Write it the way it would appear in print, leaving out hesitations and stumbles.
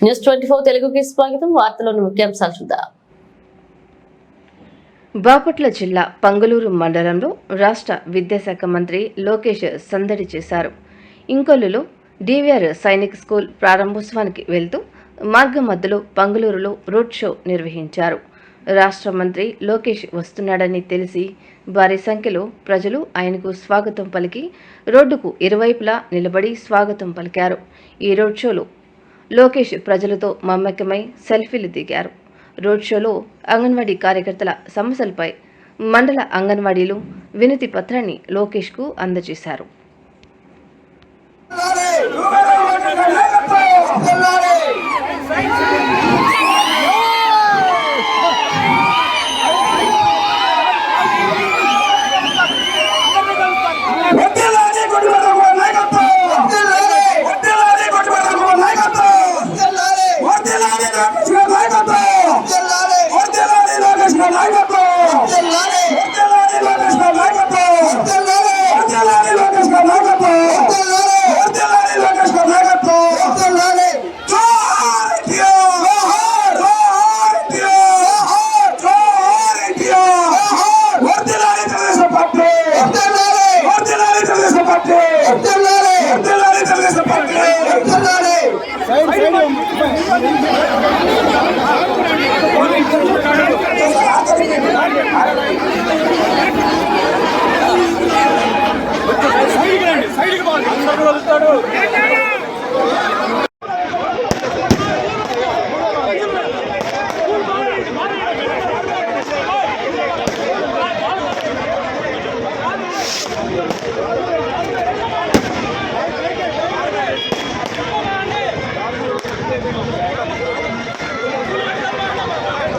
News 24 తెలుగుకి స్వాగతం. వార్తలోని ముఖ్యాంశాలు చూద్దాం. బాపట్ల జిల్లా పంగులూరు మండలంలో రాష్ట్ర విద్యాశాఖ మంత్రి లోకేష్ సందడి చేశారు. ఇంకొల్లులో డివిఆర్ సైనిక్ స్కూల్ ప్రారంభోత్సవానికి వెళ్తూ మార్గం మధ్యలో పంగులూరులో రోడ్ షో నిర్వహించారు. రాష్ట్ర మంత్రి లోకేష్ వస్తున్నాడని తెలిసి భారీ సంఖ్యలో ప్రజలు ఆయనకు స్వాగతం పలికి రోడ్డుకు ఇరువైపులా నిలబడి స్వాగతం పలికారు. ఈ రోడ్ షోలో లోకేష్ ప్రజలతో మమ్మకమై సెల్ఫీలు దిగారు. రోడ్ షోలో అంగన్వాడీ కార్యకర్తల సమస్యలపై మండల అంగన్వాడీలు వినతి పత్రాన్ని లోకేష్కు అందజేశారు. సైడ్కి